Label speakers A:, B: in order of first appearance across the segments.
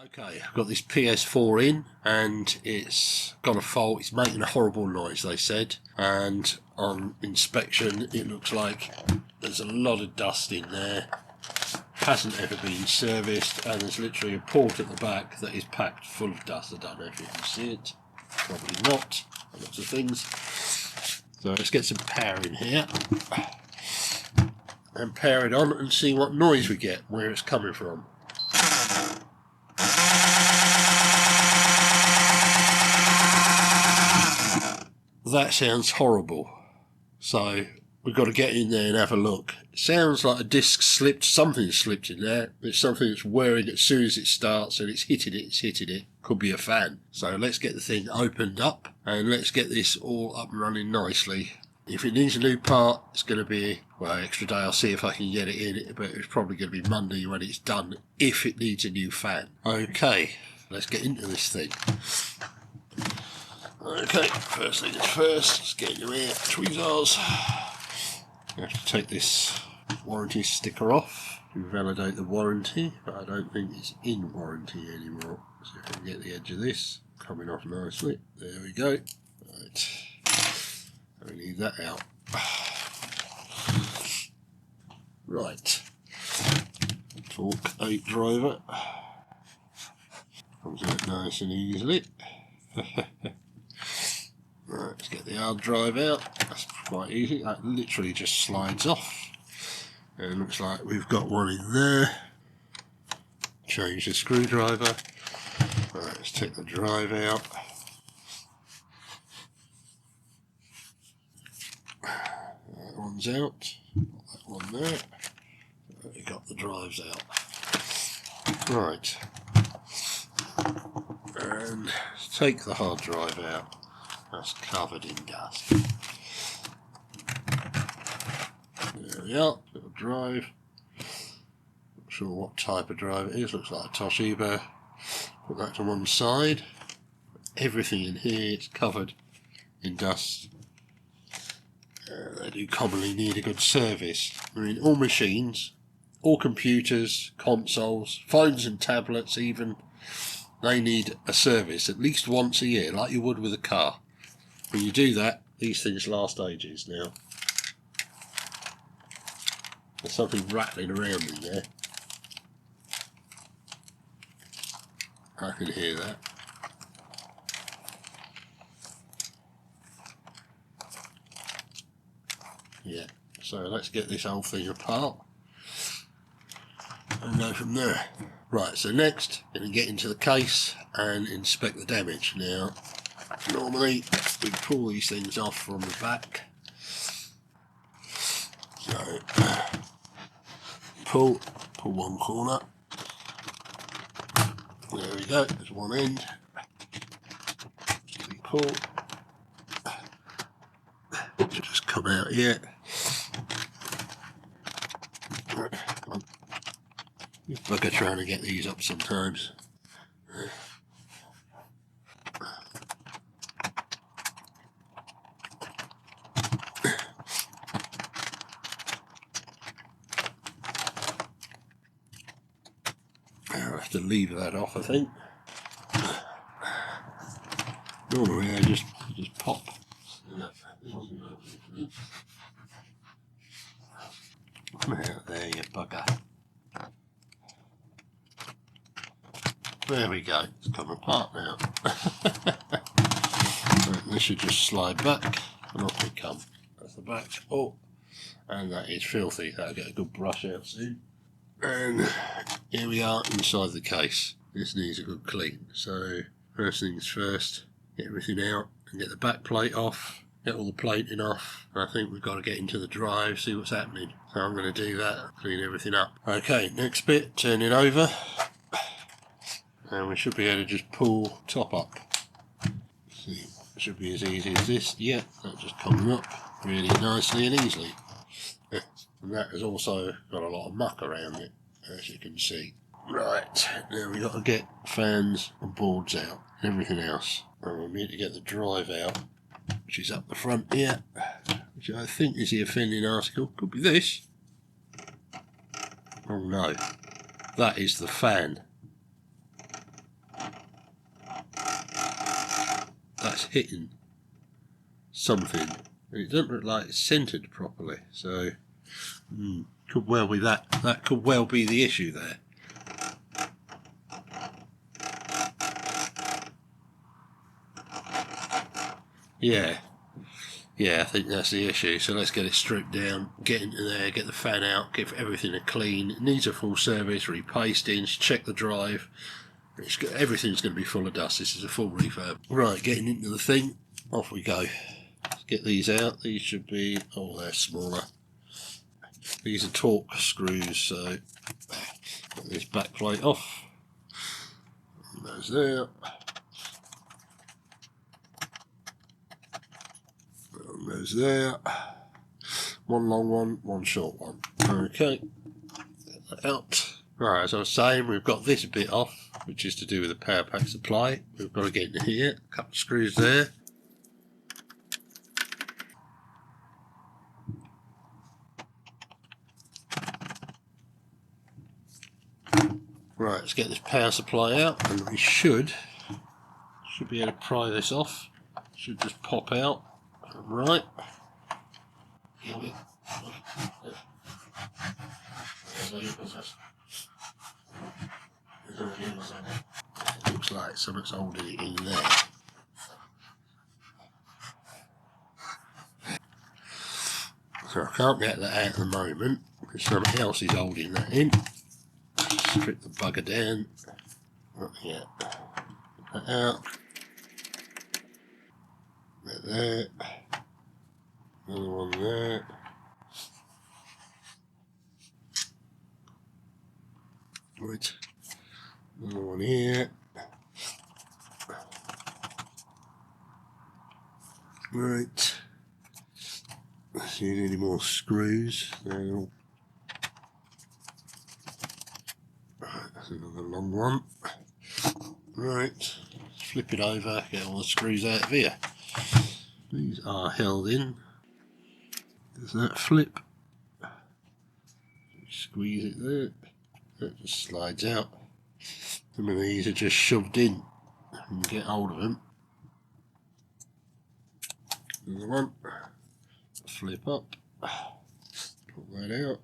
A: Okay, I've got this PS4 in and it's got a fault. It's making a horrible noise, they said, and on inspection it looks like there's a lot of dust in there. Hasn't ever been serviced, and there's literally a port at the back that is packed full of dust. I don't know if you can see it, probably not, lots of things. So let's get some power in here and power it on and see what noise we get, where it's coming from. That sounds horrible, so we've got to get in there and have a look. It sounds like a disc slipped, something slipped in there. It's something that's whirring as soon as it starts, and it's hitting it. Could be a fan. So let's get the thing opened up and let's get this all up and running nicely. If it needs a new part, it's going to be, well, extra day. I'll see if I can get it in, but it's probably going to be Monday when it's done, if it needs a new fan. Okay, let's get into this thing. Okay, first thing is first, let's get into here, tweezers. You have to take this warranty sticker off to validate the warranty, but I don't think it's in warranty anymore. So if I can get the edge of this coming off nicely, there we go. Right, I need that out. Right, Torque 8 driver, comes out nice and easily. Right, let's get the hard drive out. That's quite easy. That literally just slides off. And it looks like we've got one in there. Change the screwdriver. Right, let's take the drive out. That one's out. That one there. We got the drives out. Right. And let's take the hard drive out. That's covered in dust. There we are, little drive. Not sure what type of drive it is, looks like a Toshiba. Put that to one side. Everything in here is covered in dust. They do commonly need a good service. I mean, all machines, all computers, consoles, phones and tablets even, they need a service at least once a year, like you would with a car. When you do that, these things last ages now. There's something rattling around in there. I can hear that. Yeah, so let's get this whole thing apart and go from there. Right, so next, going to get into the case and inspect the damage. Now, normally we pull these things off from the back. So, pull one corner. There we go, there's one end. Pull. It should just come out here. Come on. You bugger trying to get these up sometimes. I'll have to leave that off, I think. Normally I just pop. Come out there, you bugger. There we go, it's come apart now. Right, this should just slide back and off we come. That's the back. Oh, and that is filthy. That'll get a good brush out soon. And here we are inside the case. This needs a good clean. So first things first, get everything out and get the back plate off, get all the plating off. I think we've got to get into the drive, see what's happening. So I'm going to do that, clean everything up. Okay, next bit, turn it over. And we should be able to just pull top up. See, it should be as easy as this. Yeah, that just comes up really nicely and easily. And that has also got a lot of muck around it, as you can see. Right, now we've got to get fans and boards out, and everything else. And we need to get the drive out, which is up the front here, which I think is the offending article. Could be this. Oh no, that is the fan. it's hitting something. It doesn't look like it's centered properly, so could well be that. That could well be the issue there. Yeah, I think that's the issue. So let's get it stripped down, get into there, get the fan out, give everything a clean. It needs a full service, repasting, check the drive. Everything's going to be full of dust. This is a full refurb. Right, getting into the thing, off we go. Let's get these out. These should be, oh, they're smaller. These are torque screws, so get this back plate off. And those there. And those there. One long one, one short one. Okay, get that out. Right, as I was saying, we've got this bit off, which is to do with the power pack supply. We've got to get into here, a couple of screws there. Right, let's get this power supply out, and we should be able to pry this off. Should just pop out. Right. Looks like something's holding it in there. So I can't get that out at the moment, because something else is holding that in. Strip the bugger down. Not yet. That out. That there. Another one there. Right. Another one here. Right. See any more screws? Right, that's another long one. Right, let's flip it over, get all the screws out of here. These are held in. Does that flip? Squeeze it there. That just slides out. Some of these are just shoved in. You can get hold of them. Another one. Flip up. Put that out.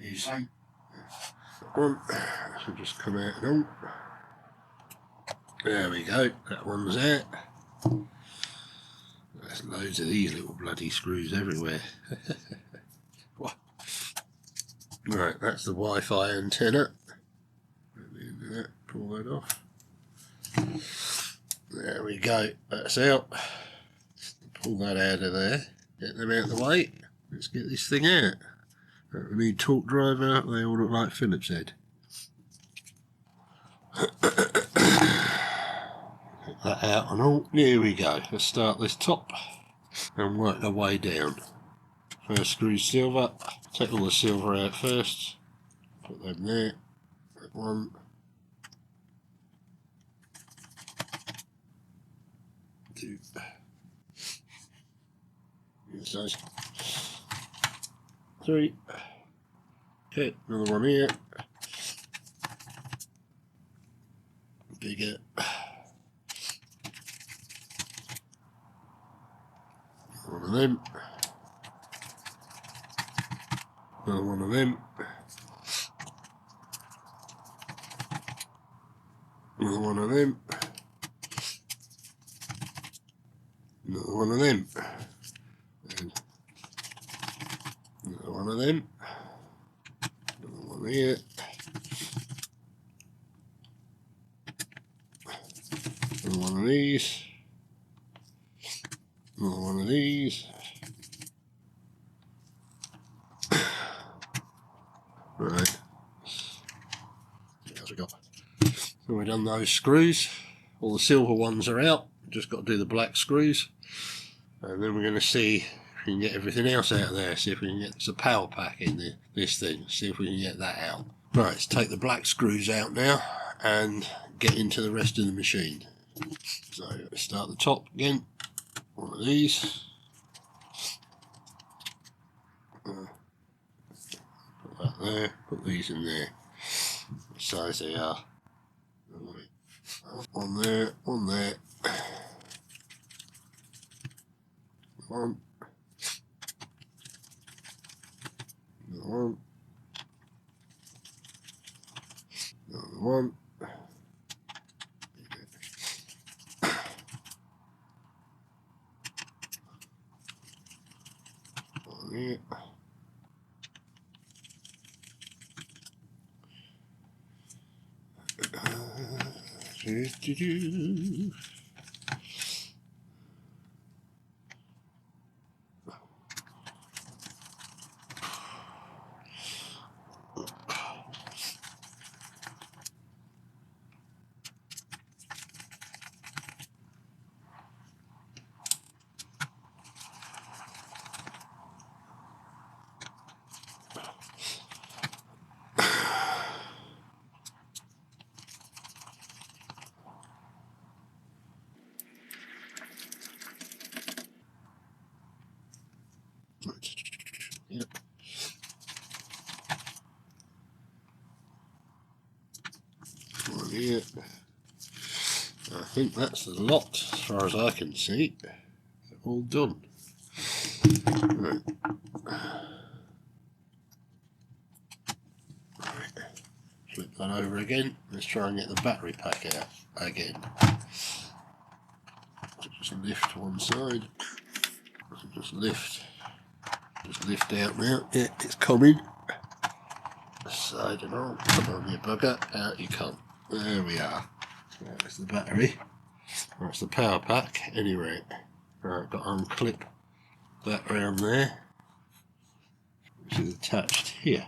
A: Easy. That one should just come out and all. There we go. That one's out. There's loads of these little bloody screws everywhere. Right, that's the Wi-Fi antenna. Pull that off. There we go. That's out. Pull that out of there. Get them out of the way. Let's get this thing out. We need torque driver. They all look like Phillips head. Get that out and all. Here we go. Let's start this top and work our way down. First screw silver. Take all the silver out first. Put that in there. That one. Two. Size. Three. Okay, another one here. Bigger. One of them. Another one of them. Another one of them. Another one of them. And another one of them. Another one here. Another one of these. Another one of these. Right. What else we got? So we've done those screws. All the silver ones are out. Just got to do the black screws. And then we're going to see if we can get everything else out of there. See if we can get some power pack in this thing. See if we can get that out. Right, let's take the black screws out now and get into the rest of the machine. So let's start the top again. One of these. Put that there. Put these in there. What size they are. One there, one there. One. Another one. Another one. One there. Do-do-do. Yep. One here. I think that's the lot as far as I can see. All done. Right. Flip that over again. Let's try and get the battery pack out again. Just lift one side. Just lift out now. Yeah, it's coming. Side and on. Come on, you bugger. Out you come. There we are. There's the battery. That's the power pack. Anyway, right, got to unclip that round there, which is attached here.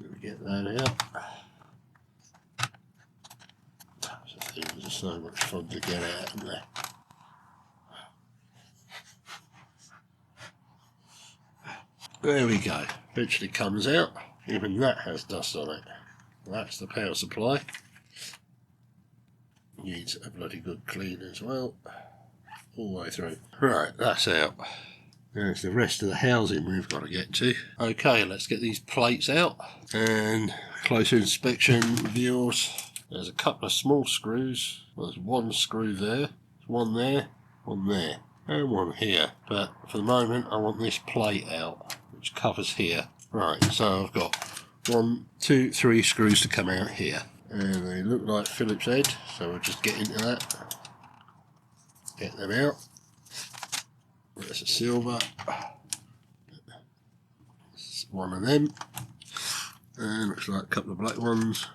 A: Let me get that out. Things are so much fun to get out, aren't they? There we go. Eventually comes out. Even that has dust on it. That's the power supply. Needs a bloody good clean as well. All the way through. Right, that's out. There's the rest of the housing we've got to get to. Okay, let's get these plates out. And closer inspection reveals there's a couple of small screws. There's one screw there, one there, and one here. But for the moment, I want this plate out, which covers here. Right, so I've got 1, 2, 3 screws to come out here. And they look like Phillips head, so we'll just get into that. Get them out. There's a silver. It's one of them. And looks like a couple of black ones.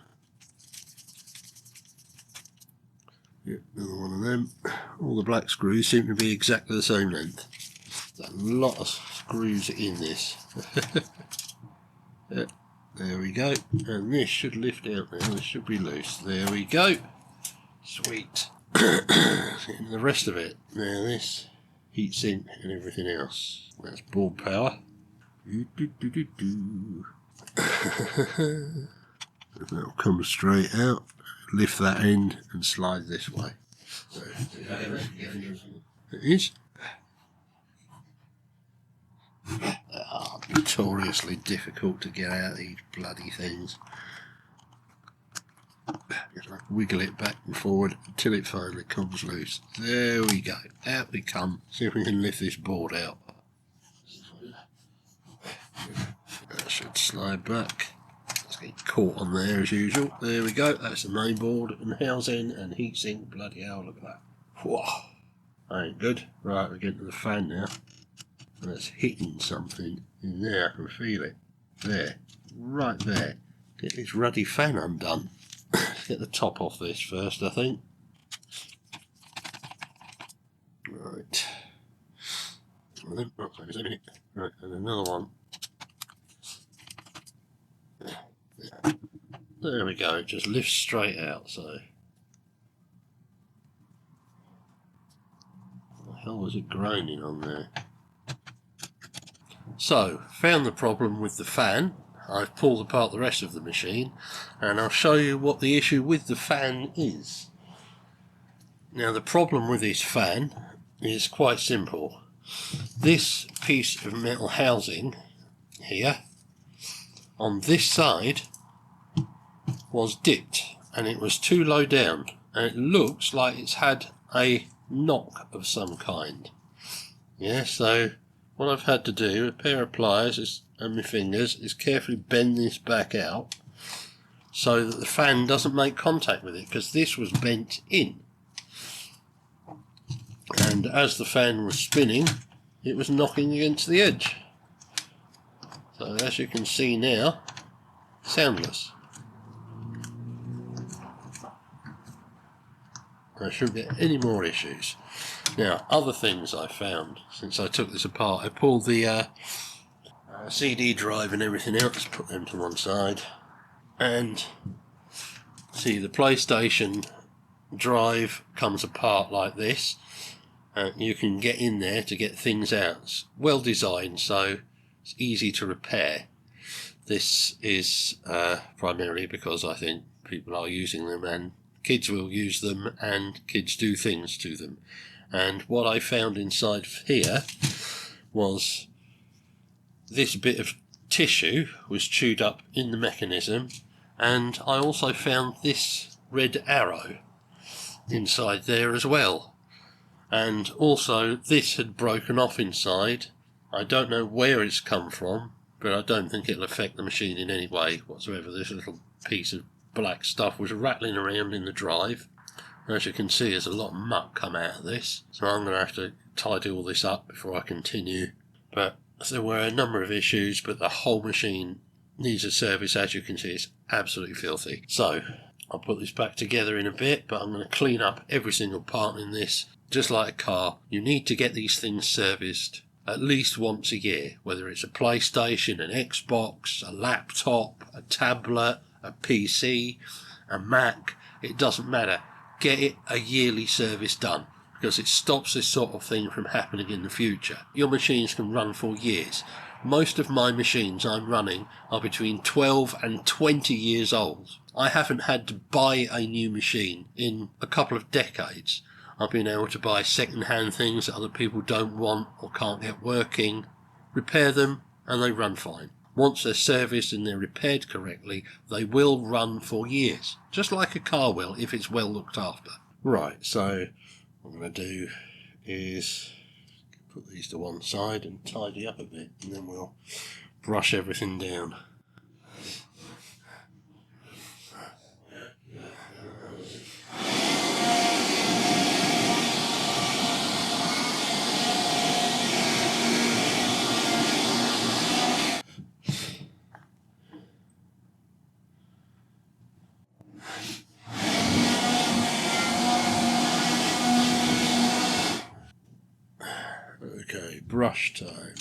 A: Yep, another one of them. All the black screws seem to be exactly the same length. There's a lot of screws in this. Yep, there we go. And this should lift out now. This should be loose. There we go. Sweet. And the rest of it. Now this heatsink and everything else. That's board power. That'll come straight out. Lift that end and slide this way. So, it is. Notoriously difficult to get out these bloody things. Wiggle it back and forward until it finally comes loose. There we go. Out we come. See if we can lift this board out. That should slide back. Let's get caught on there as usual. There we go. That's the main board and housing and heatsink. Bloody hell, look at that. Whoa. Ain't good. Right, we're getting to the fan now. That's hitting something in there. I can feel it. There. Right there. Get this ruddy fan undone. Let's get the top off this first, I think. Right. Right, and another one. There we go, it just lifts straight out, so. What the hell was it groaning on there? So, found the problem with the fan. I've pulled apart the rest of the machine, and I'll show you what the issue with the fan is. Now, the problem with this fan is quite simple. This piece of metal housing here, on this side, was dipped, and it was too low down. and it looks like it's had a knock of some kind. Yeah, so what I've had to do with a pair of pliers and my fingers is carefully bend this back out so that the fan doesn't make contact with it, because this was bent in. And as the fan was spinning, it was knocking against the edge. So as you can see now, soundless. I shouldn't get any more issues. Now, other things I found since I took this apart, I pulled the CD drive and everything else, put them to one side, and see the PlayStation drive comes apart like this. You can get in there to get things out. It's well designed, so it's easy to repair. This is primarily because I think people are using them, and kids will use them, and kids do things to them. And what I found inside here was this bit of tissue was chewed up in the mechanism, and I also found this red arrow inside there as well. And also this had broken off inside. I don't know where it's come from, but I don't think it'll affect the machine in any way whatsoever. This little piece of black stuff was rattling around in the drive. As you can see, there's a lot of muck come out of this, so I'm going to have to tidy all this up before I continue. But there were a number of issues, but the whole machine needs a service. As you can see, it's absolutely filthy. So I'll put this back together in a bit, but I'm going to clean up every single part in this. Just like a car, you need to get these things serviced at least once a year, whether it's a PlayStation, an Xbox, a laptop, a tablet, a PC, a Mac, it doesn't matter. Get it a yearly service done, because it stops this sort of thing from happening in the future. Your machines can run for years. Most of my machines I'm running are between 12 and 20 years old. I haven't had to buy a new machine in a couple of decades. I've been able to buy second-hand things that other people don't want or can't get working, repair them, and they run fine. Once they're serviced and they're repaired correctly, they will run for years, just like a car will if it's well looked after. Right, so what I'm going to do is put these to one side and tidy up a bit, and then we'll brush everything down. Okay, brush time.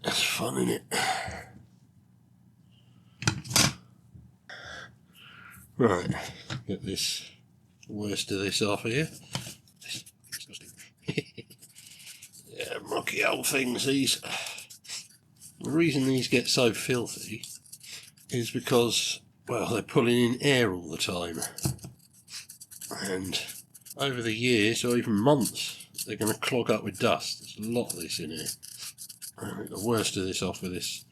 A: That's fun, isn't it? Right, get this worst of this off here. Yeah, mucky old things, these. The reason these get so filthy is because, well, they're pulling in air all the time. And over the years, or even months, they're going to clog up with dust. There's a lot of this in here. I'll get the worst of this off with this.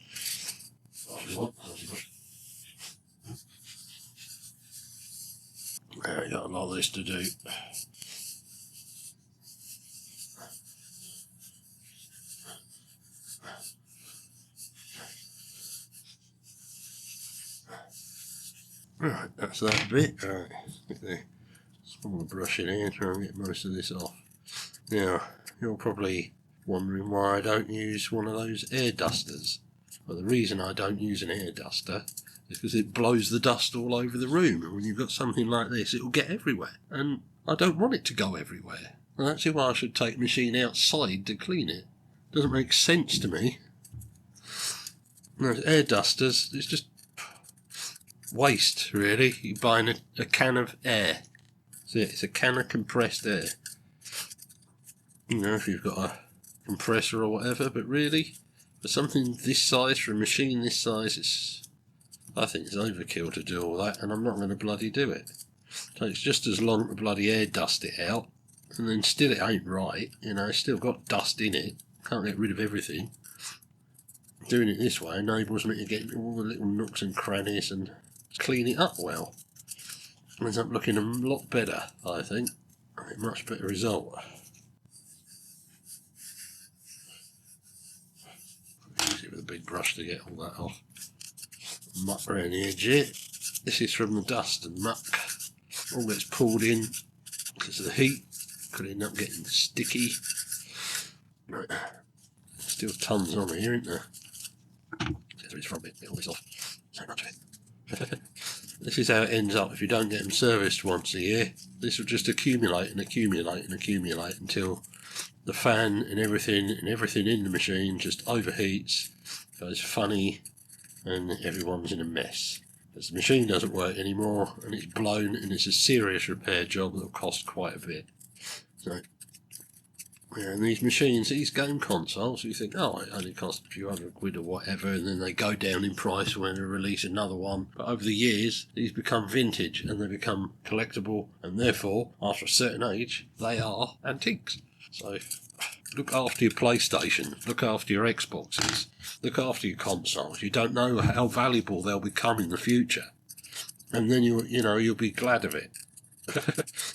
A: There, got a lot of this to do. Right, that's that bit. Right, get the smaller brush in here and try and get most of this off. Now, you're probably wondering why I don't use one of those air dusters. Well, the reason I don't use an air duster is because it blows the dust all over the room, and when you've got something like this, it will get everywhere, and I don't want it to go everywhere. And that's why I should take the machine outside to clean it. Doesn't make sense to me. Those air dusters, it's just waste, really. You're buying a can of air. See, it's a can of compressed air. You know, if you've got a compressor or whatever, but really, for something this size, for a machine this size, I think it's overkill to do all that, and I'm not going to bloody do it. It takes just as long to bloody air dust it out, and then still it ain't right, you know, it's still got dust in it, can't get rid of everything. Doing it this way enables me to get all the little nooks and crannies and clean it up well. ends up looking a lot better, I think. A much better result. Use it with a big brush to get all that off. Muck around the edge here. This is from the dust and muck. All gets pulled in because of the heat. Could end up getting sticky. Right. Still tons on here, isn't there? There is front bit, get all this off. So much of it. This is how it ends up if you don't get them serviced once a year. This will just accumulate and accumulate and accumulate until the fan and everything in the machine just overheats, goes funny, and everyone's in a mess. Because the machine doesn't work anymore and it's blown, and it's a serious repair job that will cost quite a bit. So, yeah, and these machines, these game consoles, you think, oh, it only costs a few £100 or whatever, and then they go down in price when they release another one. But over the years, these become vintage and they become collectible, and therefore, after a certain age, they are antiques. So, look after your PlayStation, look after your Xboxes, look after your consoles. You don't know how valuable they'll become in the future, and then you'll be glad of it.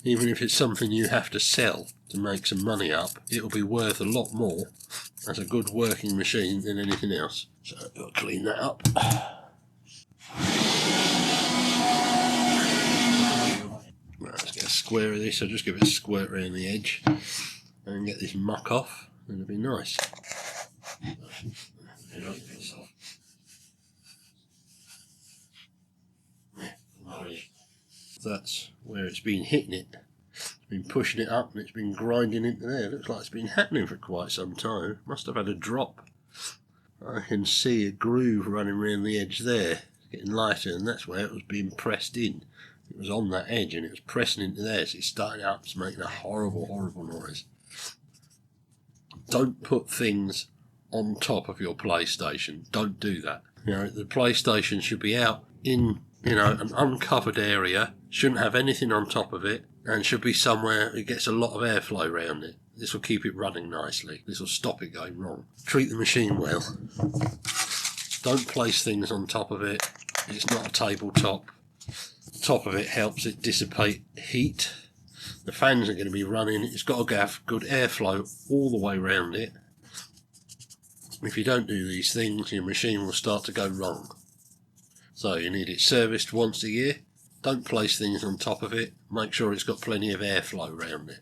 A: Even if it's something you have to sell to make some money up, it'll be worth a lot more as a good working machine than anything else. So I've got to clean that up. Right, let's get a square of this. I'll just give it a squirt around the edge and get this muck off, and it'll be nice. That's where it's been hitting it. It's been pushing it up and it's been grinding into there. It looks like it's been happening for quite some time. Must have had a drop. I can see a groove running around the edge there, getting lighter, and that's where it was being pressed in. It was on that edge and it was pressing into there, so it started up, it's making a horrible, horrible noise. Don't put things on top of your PlayStation. Don't do that. The PlayStation should be out in an uncovered area, shouldn't have anything on top of it, and should be somewhere it gets a lot of airflow around it. This will keep it running nicely. This will stop it going wrong. Treat the machine well. Don't place things on top of it. It's not a tabletop. The top of it helps it dissipate heat. The fans are going to be running. It's got to have good airflow all the way around it. If you don't do these things, your machine will start to go wrong. So you need it serviced once a year. Don't place things on top of it. Make sure it's got plenty of airflow around it.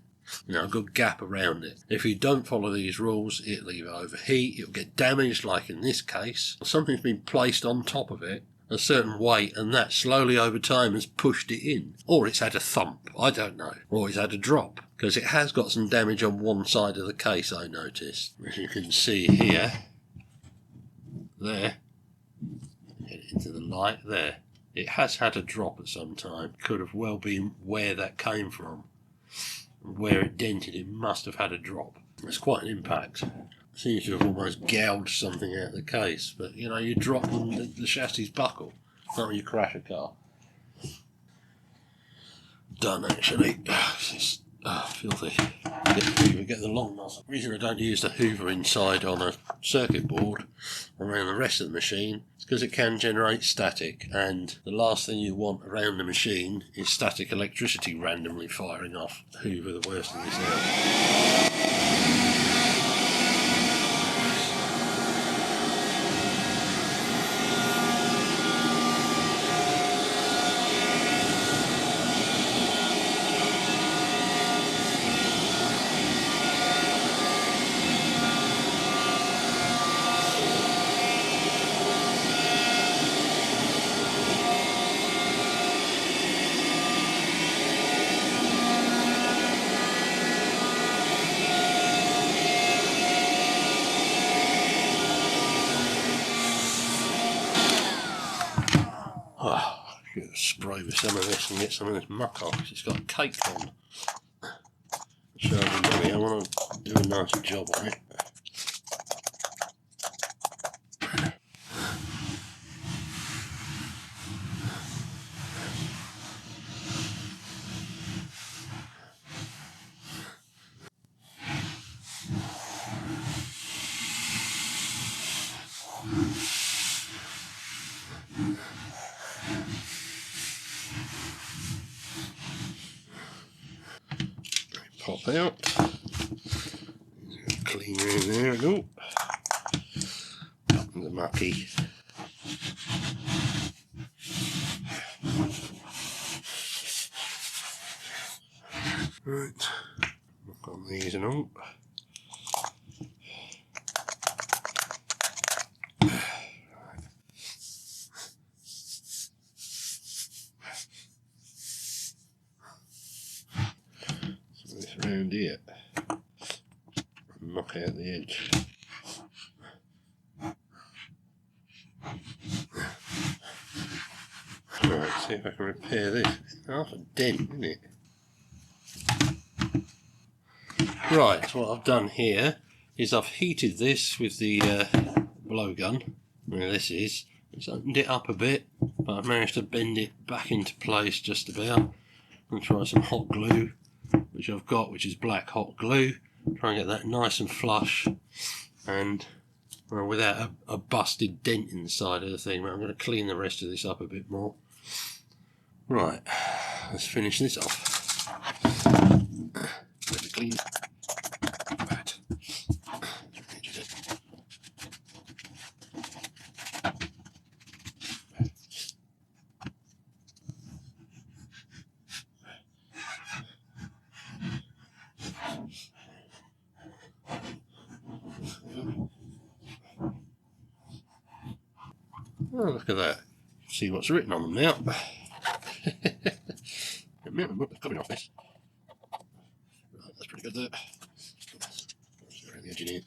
A: A good gap around it. If you don't follow these rules, it'll either overheat, it'll get damaged, like in this case. Something's been placed on top of it, a certain weight, and that slowly over time has pushed it in. Or it's had a thump, I don't know. Or it's had a drop, because it has got some damage on one side of the case, I noticed. As you can see here, there, get it into the light there. It has had a drop at some time. Could have well been where that came from. Where it dented, it must have had a drop. It's quite an impact. Seems to have almost gouged something out of the case. But, you drop and the chassis buckle. Not when you crash a car. Done, actually. It's filthy. Get the long nozzle. The reason I don't use the Hoover inside on a circuit board around the rest of the machine is because it can generate static, and the last thing you want around the machine is static electricity randomly firing off. Hoover the worst of this out. Spray with some of this and get some of this muck off, because it's got a cake on. Show everybody, I want to do a nice job on it. pop out. Clean around there and all. Buttons are mucky. Right, look on these and all. So this round here, knock out the edge. Right, see if I can repair this. Half a dent, isn't it? Right, what I've done here is I've heated this with the blowgun, where this is. It's opened it up a bit, but I've managed to bend it back into place just about. And try some hot glue, which I've got, which is black hot glue. Try and get that nice and flush, and well, without a busted dent inside of the thing. I'm going to clean the rest of this up a bit more. Right, let's finish this off. Let me clean it. Right. Oh, look at that. See what's written on them now. They're coming off this. Right, that's pretty good there. Around the edge in here.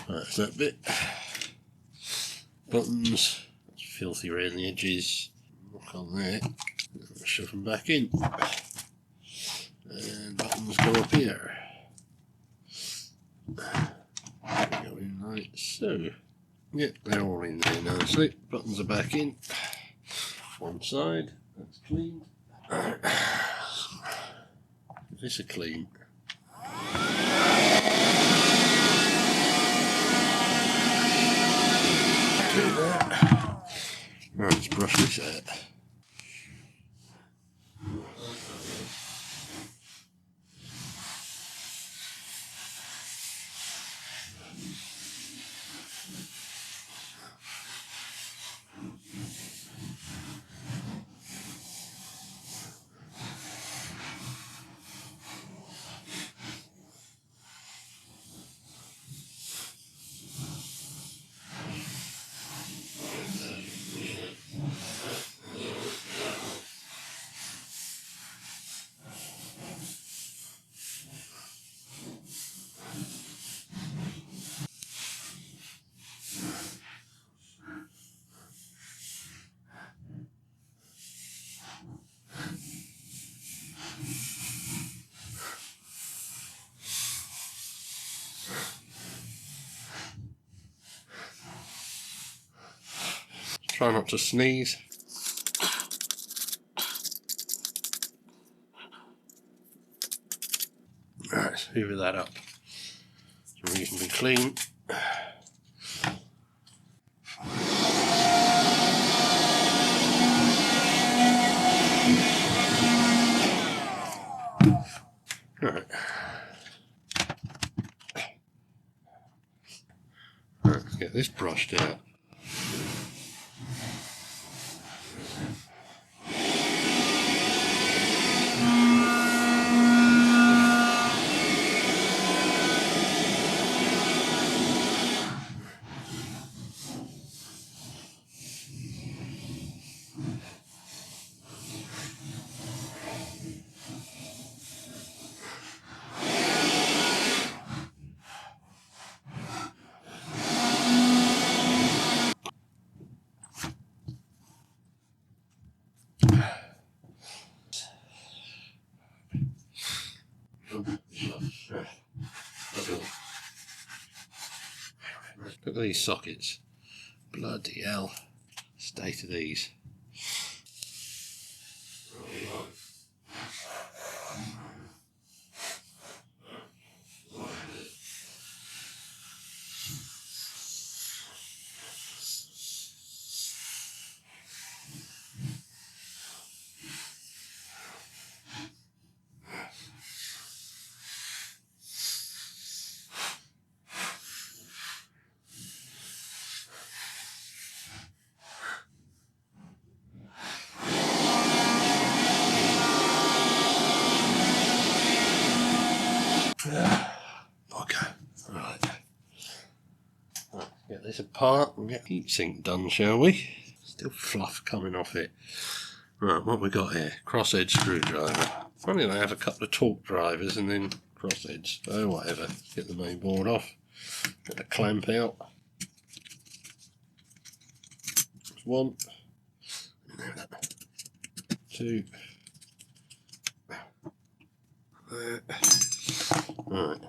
A: That's that bit. Buttons, that's filthy around the edges. Look on there. Shove them back in. And buttons go up here. Go in like so. Yep, they're all in there nicely. Buttons are back in. One side, that's clean. This is clean. Right, let's brush this out. Try not to sneeze. Right, let's hoover that up. It's reasonably clean. Right. Right, let's get this brushed out. Look at these sockets. Bloody hell. State of these. Okay, right. Get this apart and get heat sink done, shall we? Still fluff coming off it. Right, what we got here? Crosshead screwdriver. Funny they have a couple of torque drivers and then crossheads. Oh, whatever. Get the main board off. Get the clamp out. That's one. Two. There. Right.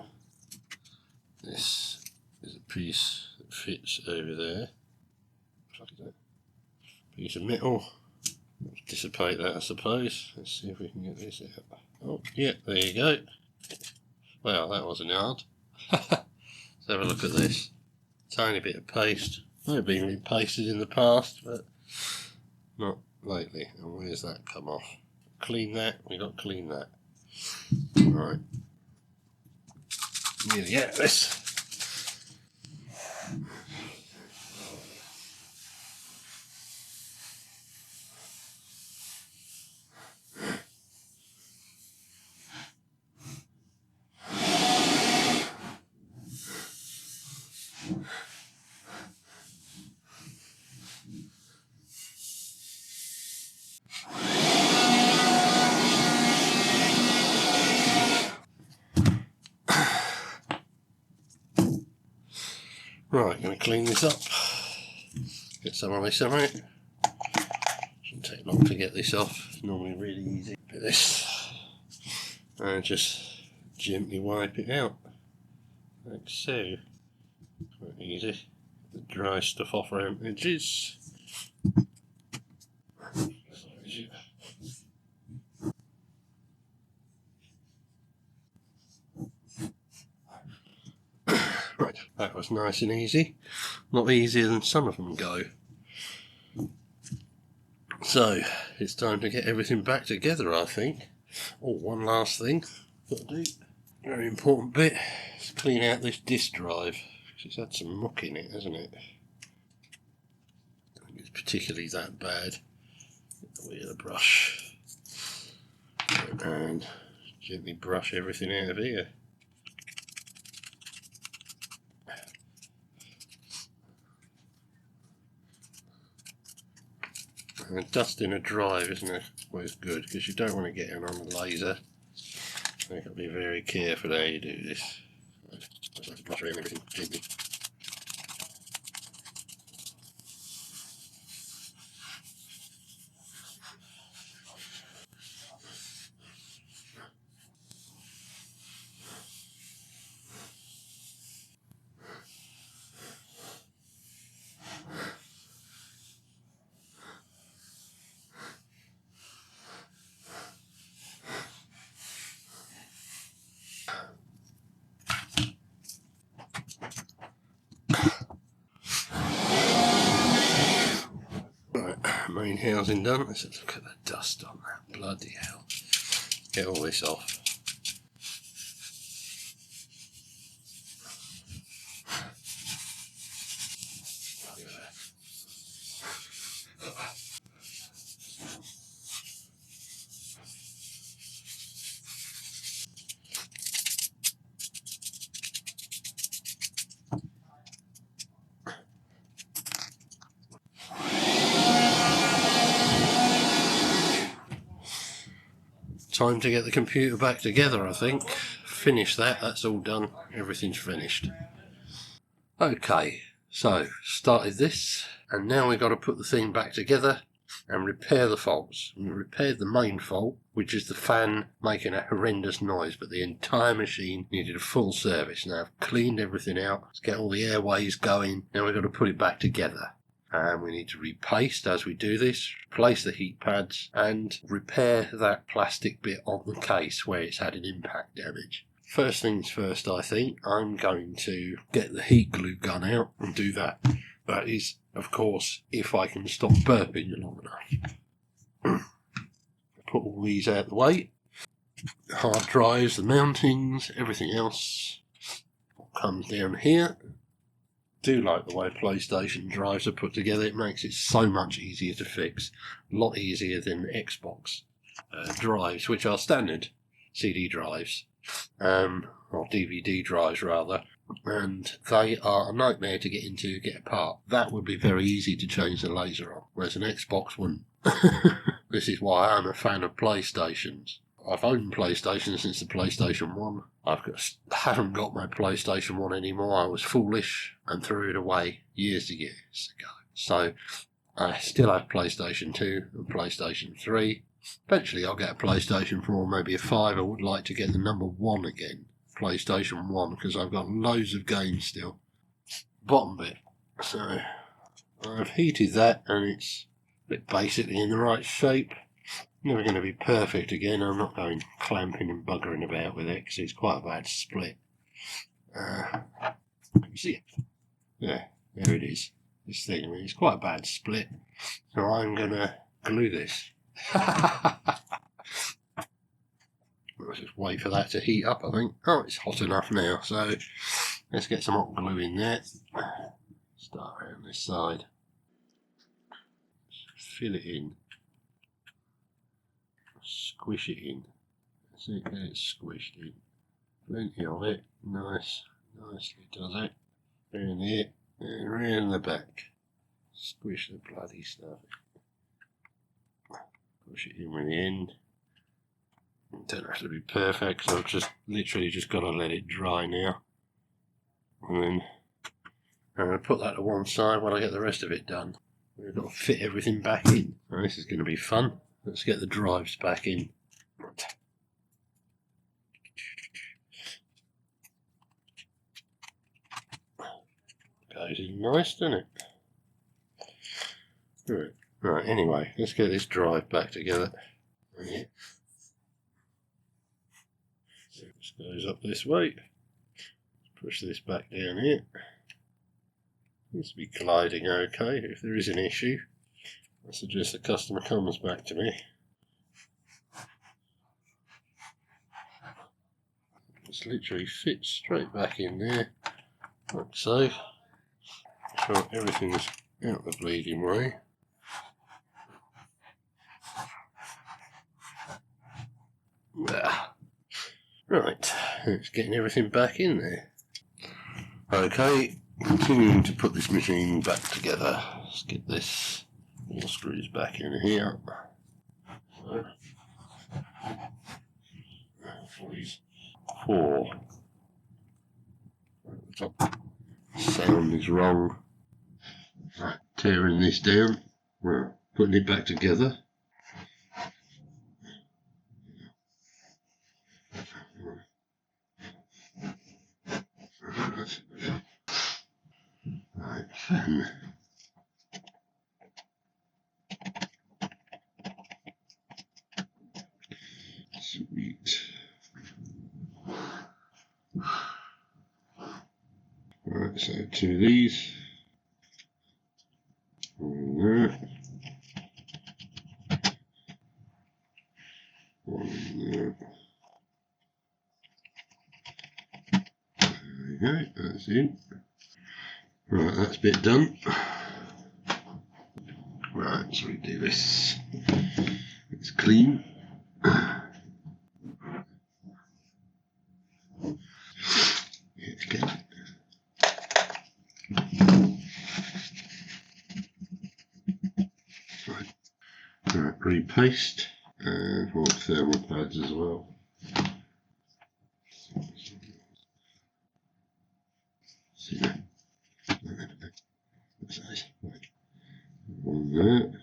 A: This is a piece that fits over there. Piece of metal. Let's dissipate that, I suppose. Let's see if we can get this out. Oh, yeah, there you go. Well, that wasn't hard. Let's have a look at this. Tiny bit of paste. Might have been repasted in the past, but not lately. And where's that come off? Clean that. We got to clean that. Right. Nearly out of this. Right, going to clean this up. Get some of this out. Shouldn't take long to get this off. It's normally really easy. Bit of this. And just gently wipe it out. Like so. Quite easy. The dry stuff off around the edges. Right, that was nice and easy. Not easier than some of them go. So, it's time to get everything back together, I think. Oh, one last thing got to do. Very important bit is clean out this disk drive. It's had some muck in it, hasn't it? I don't think it's particularly that bad. With a brush. And gently brush everything out of here. And dusting a drive isn't always good because you don't want to get it on the laser. So you've got to be very careful how you do this. Just brush around everything gently. Main housing done. Let's look at the dust on that. Bloody hell. Get all this off. Time to get the computer back together, I think. Finish that, that's all done. Everything's finished. Okay, so started this, and now we've got to put the thing back together and repair the faults. We repaired the main fault, which is the fan making a horrendous noise, but the entire machine needed a full service. Now I've cleaned everything out, let's get all the airways going, now we've got to put it back together. And we need to repaste as we do this, replace the heat pads and repair that plastic bit on the case where it's had an impact damage. First things first, I think I'm going to get the heat glue gun out and do that. That is, of course, if I can stop burping long enough. Put all these out of the way. Hard drives, the mountings, everything else comes down here. Do like the way PlayStation drives are put together. It makes it so much easier to fix. A lot easier than Xbox drives, which are standard CD drives, or DVD drives rather, and they are a nightmare to get into, get apart. That would be very easy to change the laser on, whereas an Xbox wouldn't. This is why I'm a fan of PlayStations. I've owned PlayStation since the PlayStation 1. Haven't got my PlayStation 1 anymore. I was foolish and threw it away years ago. So I still have PlayStation 2 and PlayStation 3. Eventually I'll get a PlayStation 4, maybe a 5. I would like to get the number 1 again. PlayStation 1, because I've got loads of games still. Bottom bit. So I've heated that and it's basically in the right shape. Never going to be perfect again. I'm not going clamping and buggering about with it because it's quite a bad split. You see it? Yeah, there it is. This thing, I mean, it's quite a bad split. So I'm going to glue this. Let's just wait for that to heat up, I think. Oh, it's hot enough now, so let's get some hot glue in there. Start around this side. Fill it in. Squish it in. See, get it squished in. Plenty of it. Nicely does it. Around here and around the back. Squish the bloody stuff. Push it in with the end. It don't have to be perfect, so I've just literally just got to let it dry now. And then I'm going to put that to one side while I get the rest of it done. We've got to fit everything back in. Now, this is going to be fun. Let's get the drives back in. Goes in nice, doesn't it? Right, anyway, let's get this drive back together. So this goes up this way. Push this back down here. Seems to be gliding okay. If there is an issue, I suggest the customer comes back to me. Just literally fits straight back in there, like so. Sure everything's out the bleeding way. Right, it's getting everything back in there. Okay, continuing to put this machine back together. Let's get this all screws back in here. 4. Sound is wrong. Tearing this down. Well, putting it back together. Right, fan. Sweet. Right, so 2 of these. One there. One there. There we go, that's in. Right, that's bit done. Right, so we do this. It's clean. It's good. Right, repaste and for thermal pads as well. See that? One there.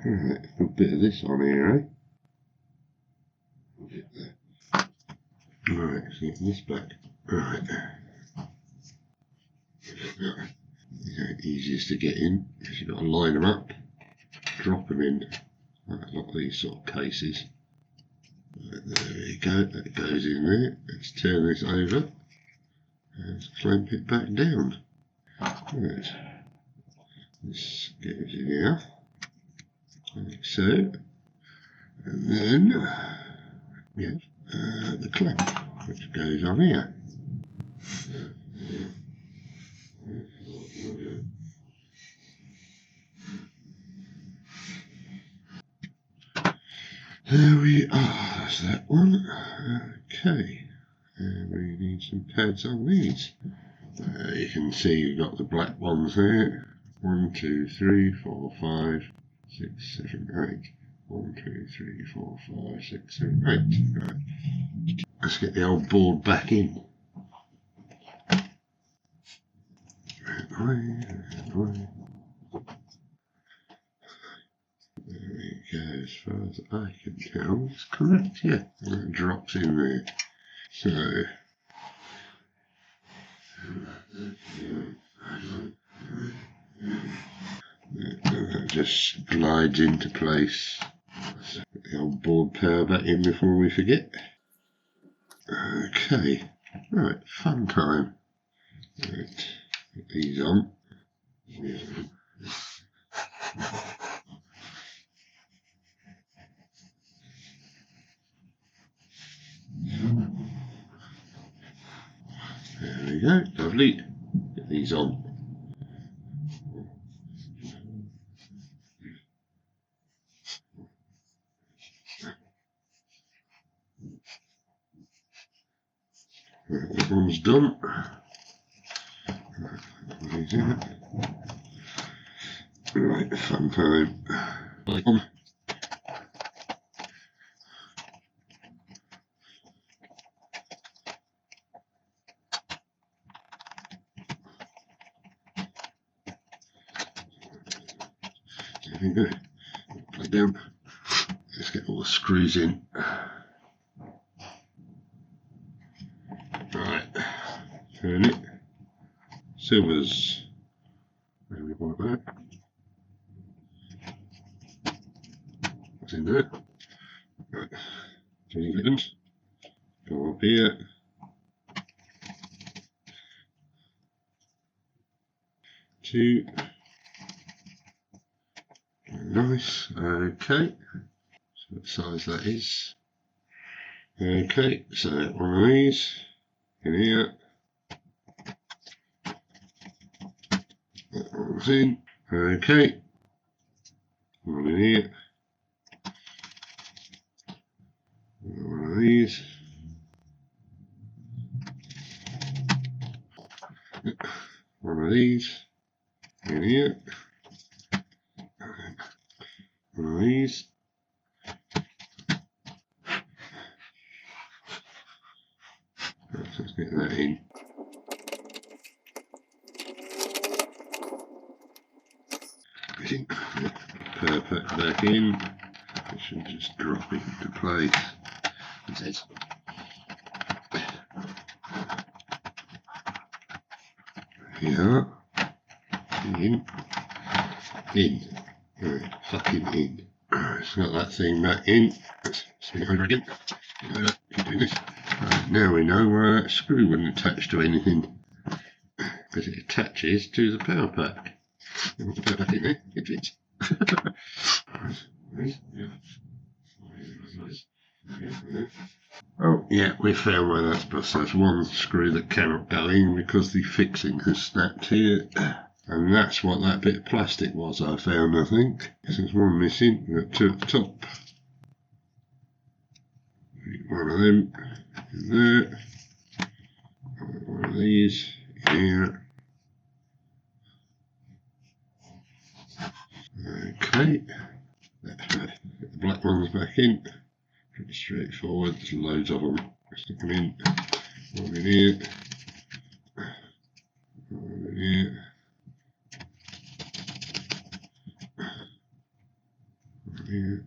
A: Right, a bit of this on here, eh? Right, let's get this back. Right. Easiest to get in, because you've got to line them up, drop them in, like these sort of cases. Right, there we go, that goes in there. Let's turn this over and clamp it back down. Right, this goes in here, like so, and then we have the clamp, which goes on here. There we are, that's that one. Okay, and we need some pads on these. You can see you've got the black ones there. 1, 2, 3, 4, 5, 6, 7, 8. 1, 2, 3, 4, 5, 6, 7, 8. Right. Let's get the old board back in. There we go, as far as I can tell, it's correct, yeah. That drops in there. So, that just glides into place. So put the old board power back in before we forget. Okay, right, fun time. Right, put these on. There we go, lovely. Get these on. Right, that one's done. Right, fun time. On. There we go. Plug down. Let's get all the screws in. Right, turn it. Silver's where we want that. What's in there? Right, 20 seconds. Go up here. Two. Nice. Okay. So what size that is. Okay, so one of these in here. That one's in. Okay. One in here. One of these. One of these. In here. One of these. Let's get that in. Perfect, back in. It should just drop it into place. It says. Here. In. In. Right, fucking in. It's got that thing back in. Let's spin it over again. Do this. Right, now we know where that screw wouldn't attach to anything. Because it attaches to the power pack. And with the power pack in there, it fits. Oh, yeah, we found where that's busted. There's one screw that cannot go in because the fixing has snapped here. And that's what that bit of plastic was I found, I think. There's one missing. We've got two at the top. One of them in there. One of these here. Okay. Get the black ones back in. Pretty straightforward. There's loads of them. Stick them in. One in here. One in here. One here.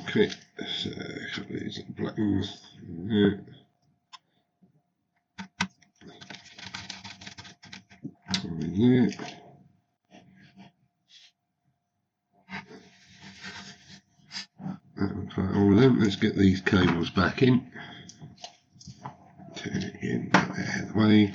A: Okay, so a couple of these black ones. There. There. That looks like all of them. Let's get these cables back in. Turn it again, get that out of the way.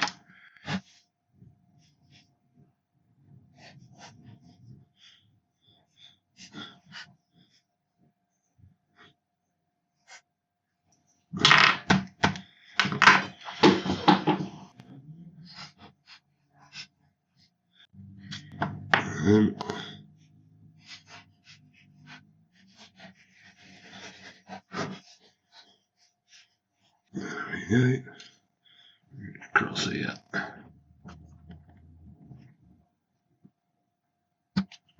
A: There we go. Across here.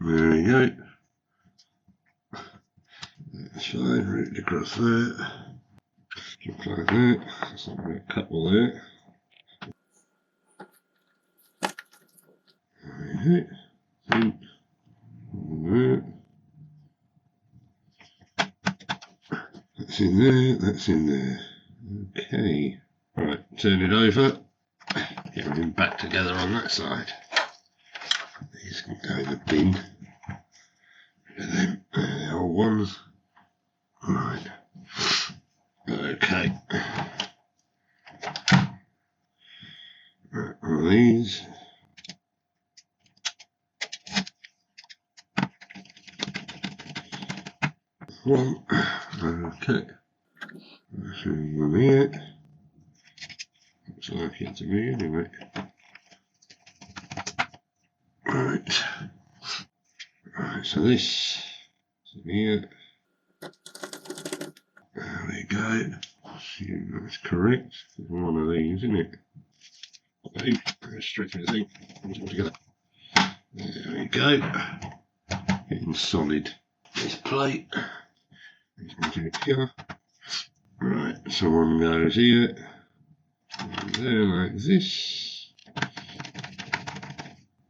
A: There we go. That's fine, route across there. Just like that. So I've got a couple there. There we go. There. That's in there, that's in there. Okay. Right, turn it over. Get everything back together on that side. These can go in the bin. And then the old ones. Right. Okay. Right, all these. One. Okay. That's one here. Looks like it to me anyway. Right. Right, so this is here. There we go. Assume that's correct. There's one of these, isn't it? Okay, let's stretch everything. Put it all together. There we go. Getting solid. This plate. This one's in here. Right, so one goes here. And there like this.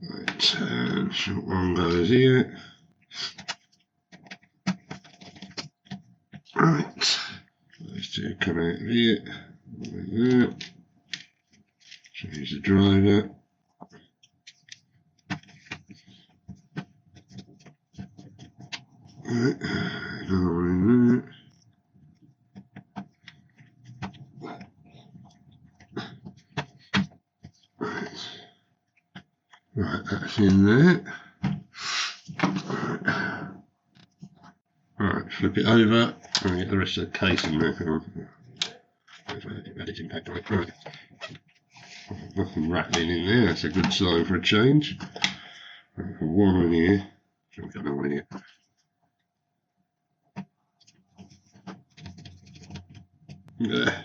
A: Right, and short one goes here. Right, those two come out of here. Like that. Change the driver. Right, another one in there. Right, that's in there. Right, flip it over and get the rest of the case in there. Had its impact on it. Right. Nothing rattling in there, that's a good sign for a change. One in here. We've got another one in here. There.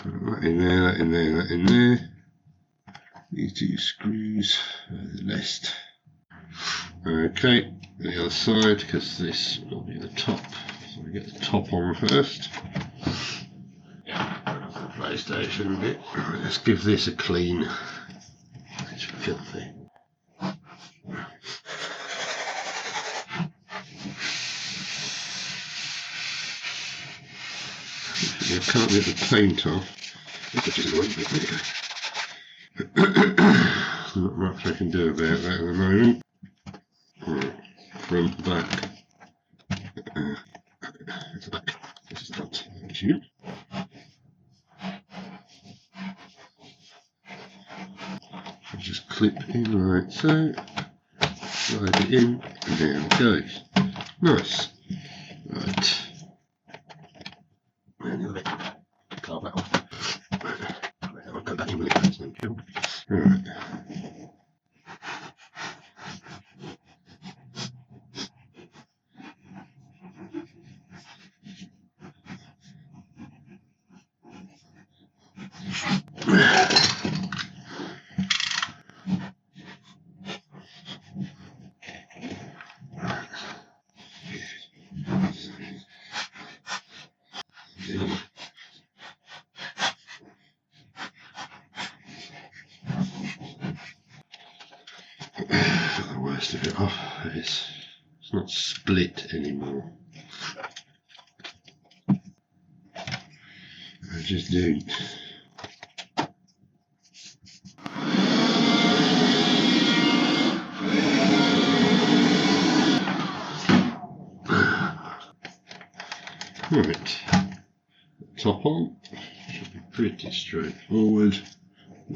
A: That in there, that in there, that in there. These two screws are the rest. Okay, the other side, because this will be the top. So we get the top on first. Yeah, the PlayStation bit. Right, let's give this a clean. It's filthy. You can't get the paint off. Which is annoying, but there you go. Not much I can do about that at the moment. Right, front, back. It's the back. This is the front. Thank just clip in like so. Slide it in, and there it goes. Nice. Right. Carve that off. I'll go back in with it. Thank you. Right. The worst of it off is it's not split anymore. just doing. Right, top on, should be pretty straightforward.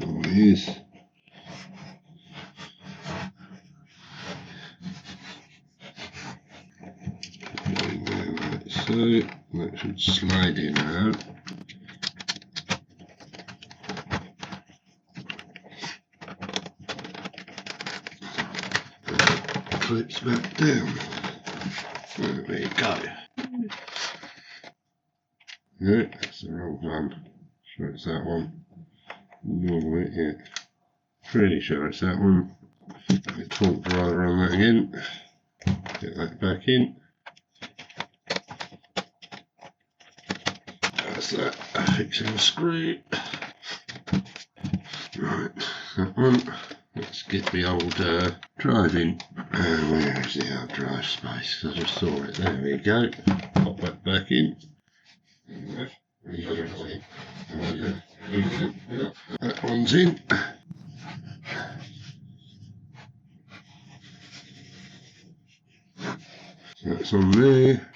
A: Always. Going there like so, that should slide in now. Clips back down. There we go. No, that's the wrong one. Sure it's that one. Normally, yeah. Pretty sure it's that one. The torque driver on that again. Get that back in. That's that. Fixing the screw. Right, that one. Let's get the old drive in. Where is the old drive space? I just saw it. There we go. Pop that back in. That one's in. So that's on there.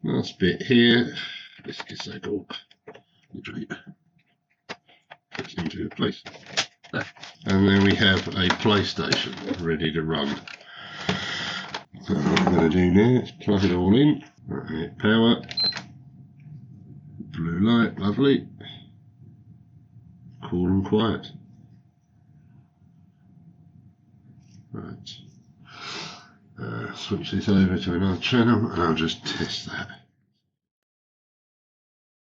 A: Last bit here. This gets that all puts into place. There. And then we have a PlayStation ready to run. So what I'm going to do now is plug it all in. Right, power. Blue light, lovely. Cool and quiet. Right. Switch this over to another channel and I'll just test that.